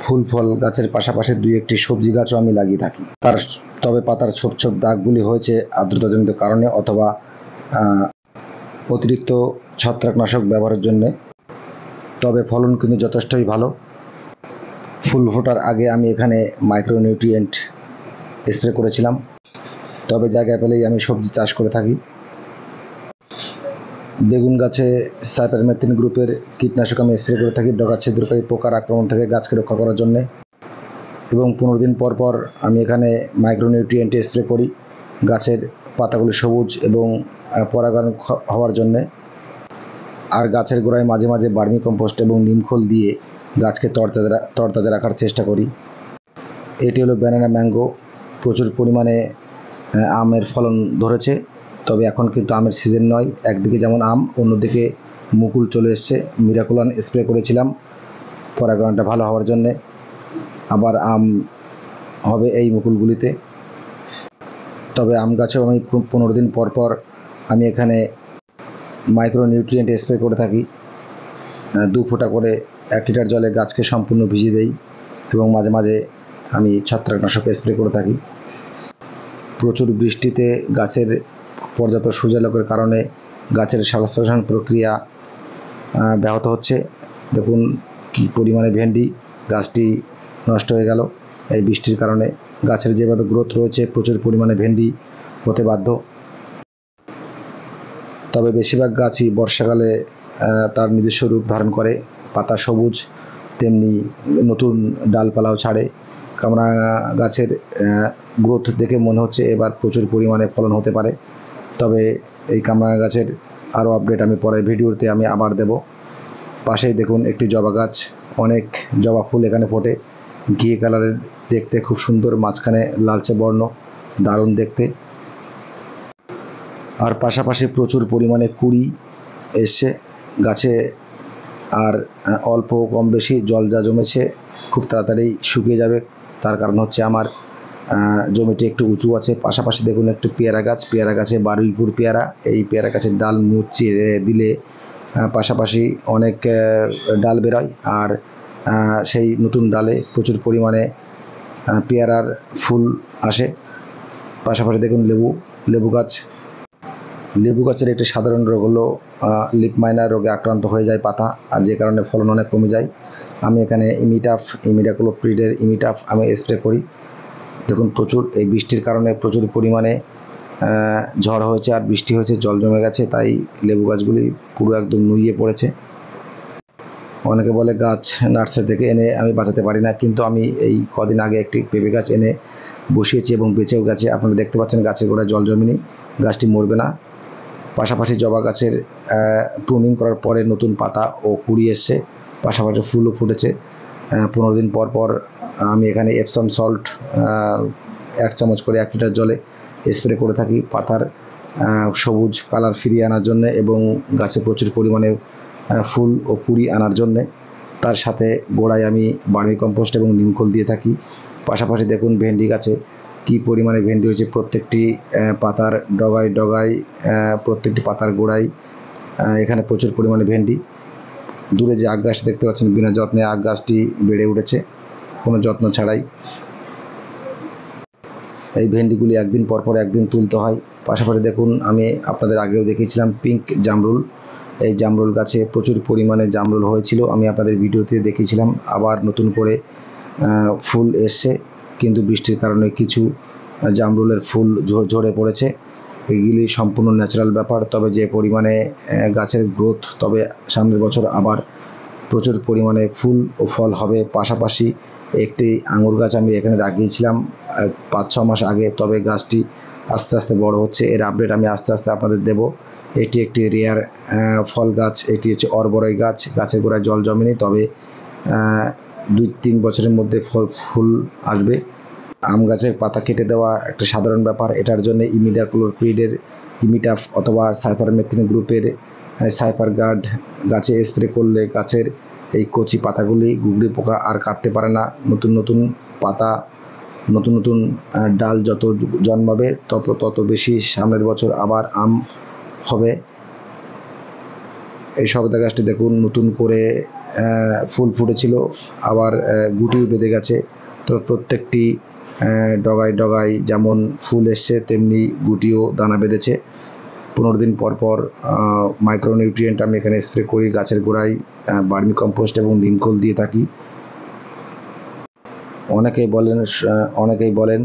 ফুল ফল গাছের পাশাপাশি দুই একটি সবজি গাছও আমি লাগিয়ে থাকি। তবে পাতার ছোপ ছোপ দাগগুলি হয়েছে আর্দ্রতাজনিত কারণে অথবা অতিরিক্ত ছত্রাকনাশক ব্যবহারের জন্য। তবে ফলন কিন্তু যথেষ্টই ভালো। ফুল ফোটার আগে আমি এখানে মাইক্রোনিউট্রিয়েন্ট স্প্রে করেছিলাম। তবে জায়গা পেলেই আমি সবজি চাষ করে থাকি। বেগুন গাছে সাইপারমেথ্রিন গ্রুপের কীটনাশক আমি স্প্রে করে থাকি ডগা ছিদ্রকারী পোকার আক্রমণ থেকে গাছকে রক্ষা করার জন্য। এবং 15 দিন পর পর আমি এখানে মাইক্রোনিউট্রিয়েন্ট স্প্রে করি গাছের পাতাগুলি সবুজ এবং পরাগায়ন হওয়ার জন্যে। আর গাছের গোড়ায় মাঝে মাঝে ভার্মি কম্পোস্ট এবং নিমখোল দিয়ে গাছকে তরতাজা রাখার চেষ্টা করি। এটি হলো ব্যানানা ম্যাঙ্গো। প্রচুর পরিমাণে আমের ফলন ধরেছে। তবে এখন কিন্তু আমের সিজন নয়। একদিকে যেমন আম, অন্যদিকে মুকুল চলে এসছে। মিরাকুলান স্প্রে করেছিলাম পরাগায়নটা ভালো হওয়ার জন্যে। আবার আম হবে এই মুকুলগুলিতে। তবে আম গাছেও আমি 15 দিন পর পর আমি এখানে মাইক্রোনিউট্রিয়েন্ট স্প্রে করে থাকি। 2 ফোঁটা করে 1 লিটার জলে গাছকে সম্পূর্ণ ভিজিয়ে দেই এবং মাঝে মাঝে আমি ছত্রাকনাশক স্প্রে করে থাকি। প্রচুর বৃষ্টিতে গাছের পর্যাপ্ত সূর্যালোকের কারণে গাছের শ্বাসপ্রশ্বাস প্রক্রিয়া ব্যাহত হচ্ছে। দেখুন কি পরিমাণে ভেন্ডি, গাছটি নষ্ট হয়ে গেল এই বৃষ্টির কারণে। গাছের যেভাবে গ্রোথ রয়েছে প্রচুর পরিমাণে ভেন্ডি হতে বাধ্য। তবে বেশিরভাগ গাছই বর্ষাকালে তার নিজস্ব রূপ ধারণ করে। পাতা সবুজ, তেমনি নতুন ডালপালাও ছাড়ে। কামরাঙা গাছের গ্রোথ দেখে মনে হচ্ছে এবার প্রচুর পরিমাণে ফলন হতে পারে। তবে এই কামরাঙা গাছের আরও আপডেট আমি পরের ভিডিওতে আমি আবার দেব। পাশেই দেখুন একটি জবা গাছ, অনেক জবা ফুল এখানে ফোটে। ঘিয়ে কালারের, দেখতে খুব সুন্দর, মাঝখানে লালচে বর্ণ, দারুণ দেখতে। আর পাশাপাশি প্রচুর পরিমাণে কুড়ি এসছে গাছে। আর অল্প কম বেশি জল যা জমেছে খুব তাড়াতাড়ি শুকিয়ে যাবে। তার কারণ হচ্ছে আমার জমিটি একটু উঁচু আছে। পাশাপাশি দেখুন একটু পেয়ারা গাছ, পেয়ারা গাছে বারুইপুর পেয়ারা। এই পেয়ারা গাছের ডাল মুচিয়ে দিলে পাশাপাশি অনেক ডাল বেরোয়। আর সেই নতুন ডালে প্রচুর পরিমাণে পেয়ারার ফুল আসে। পাশাপাশি দেখুন লেবু গাছ। লেবু গাছের একটি সাধারণ রোগ হলো লিফ মাইনার রোগে আক্রান্ত হয়ে যায় পাতা, আর যে কারণে ফলন অনেক কমে যায়। আমি এখানে ইমিডাক্লোপ্রিডের ইমিটাফ আমি স্প্রে করি। দেখুন প্রচুর এই বৃষ্টির কারণে প্রচুর পরিমাণে ঝড় হয়েছে আর বৃষ্টি হয়েছে, জল জমে গেছে, তাই লেবু গাছগুলি পুরো একদম নুইয়ে পড়েছে। অনেকে বলে গাছ নার্সারি থেকে এনে আমি বাঁচাতে পারি না, কিন্তু আমি এই কদিন আগে একটি পেঁপে গাছ এনে বসিয়েছি এবং বেঁচেও গেছে। আপনারা দেখতে পাচ্ছেন গাছের গোড়ায় জল জমেনি, গাছটি মরবে না। পাশাপাশি জবা গাছের প্রুনিং করার পরে নতুন পাতা ও কুড়ি এসছে, পাশাপাশি ফুলও ফুটেছে। 15 দিন পর পর আমি এখানে এপসম সল্ট 1 চামচ করে 1 লিটার জলে স্প্রে করে থাকি পাতার সবুজ কালার ফিরিয়ে আনার জন্য এবং গাছে প্রচুর পরিমাণে ফুল ও কুড়ি আনার জন্যে। তার সাথে গোড়ায় আমি ভার্মি কম্পোস্ট এবং নিমখোল দিয়ে থাকি। পাশাপাশি দেখুন ভেন্ডি গাছে কি পরিমাণে ভেন্ডি হয়েছে। প্রত্যেকটি পাতার ডগায় প্রত্যেকটি পাতার গোড়ায় এখানে প্রচুর পরিমাণে ভেন্ডি। দূরে যে আখ গাছটি দেখতে পাচ্ছেন, বিনা যত্নে আখ গাছটি বেড়ে উঠেছে, কোনো যত্ন ছাড়াই। এই ভেন্ডিগুলি একদিন পর পর একদিন তুলতে হয়। পাশাপাশি দেখুন আমি আপনাদের আগেও দেখিয়েছিলাম পিঙ্ক জামরুল। এই জামরুল গাছে প্রচুর পরিমাণে জামরুল হয়েছিল, আমি আপনাদের ভিডিওতে দেখিয়েছিলাম। আবার নতুন করে ফুল এসছে, কিন্তু বৃষ্টির কারণে কিছু জামরুলের ফুল ঝরে পড়েছে। এগুলি সম্পূর্ণ ন্যাচারাল ব্যাপার। তবে যে পরিমাণে গাছের গ্রোথ, তবে সামনের বছর আবার প্রচুর পরিমাণে ফুল ও ফল হবে। পাশাপাশি একটি আঙুর গাছ আমি এখানে লাগিয়েছিলাম 5-6 মাস আগে, তবে গাছটি আস্তে আস্তে বড় হচ্ছে। এর আপডেট আমি আস্তে আস্তে আপনাদের দেব। এটি একটি রেয়ার ফল গাছ, এটি হচ্ছে অরবরই গাছ। গাছের গোড়ায় জল জমেনি, তবে 2-3 বছরের মধ্যে ফুল আসবে। আম গাছের পাতা কেটে দেওয়া একটা সাধারণ ব্যাপার। এটার জন্য ইমিডাক্লোপ্রিডের ইমিটাফ অথবা সাইপারমেথ্রিন গ্রুপের সাইপার গার্ড গাছে স্প্রে করলে গাছের এই কচি পাতাগুলি গুগলি পোকা আর কাটতে পারে না। নতুন নতুন পাতা, নতুন নতুন ডাল যত জন্মাবে তত বেশি সামনের বছর আবার আম হবে। এই সবেদা গাছটি দেখুন নতুন করে ফুল ফুটেছিল, আবার গুটিও বেঁধে গেছে। তো প্রত্যেকটি ডগায় ডগায় যেমন ফুল এসছে তেমনি গুটিও দানা বেঁধেছে। 15 দিন পর পর মাইক্রোনিউট্রিয়েন্ট আমি এখানে স্প্রে করি। গাছের গোড়ায় ভার্মি কম্পোস্ট এবং নিমখোল দিয়ে থাকি। অনেকেই বলেন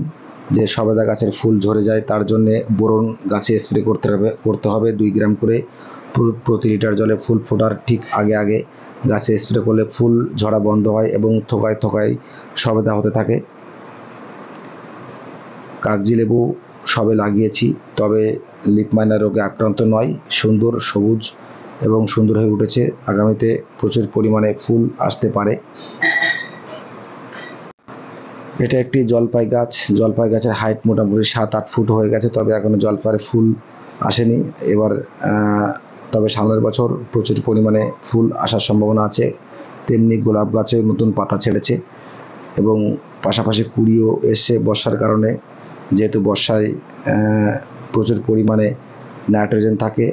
যে সবেদা গাছের ফুল ঝরে যায়, তার জন্যে বোরন গাছে স্প্রে করতে হবে 2 গ্রাম করে প্রতি লিটার জলে। ফুল ফোটার ঠিক আগে আগে গাছে স্প্রে করলে ফুল ঝরা বন্ধ হয় এবং থোকায় থোকায় সবেদা হতে থাকে। কাগজি লেবু সবে লাগিয়েছি, তবে লিফ মাইনার রোগে আক্রান্ত নয়, সুন্দর সবুজ এবং সুন্দর হয়ে উঠেছে। আগামীতে প্রচুর পরিমাণে ফুল আসতে পারে। এটা একটি জলপাই গাছ। জলপাই গাছের হাইট মোটামুটি 7-8 ফুট হয়ে গেছে, তবে এখনো জলপাইয়ের ফুল আসেনি। এবার তবে সামনের বছর প্রচুর পরিমাণে ফুল আসার সম্ভাবনা আছে। তেমনি গোলাপ গাছে নতুন পাতা ছেড়েছে এবং পাশাপাশি কুড়িও এসছে বর্ষার কারণে। যেহেতু বর্ষায় প্রচুর পরিমাণে নাইট্রোজেন থাকে।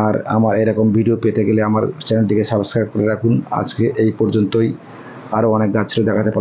আর আমার এরকম ভিডিও পেতে গেলে আমার চ্যানেলটিকে সাবস্ক্রাইব করে রাখুন। আজকে এই পর্যন্তই, আরও অনেক গাছ ছিল দেখাতে পারলাম।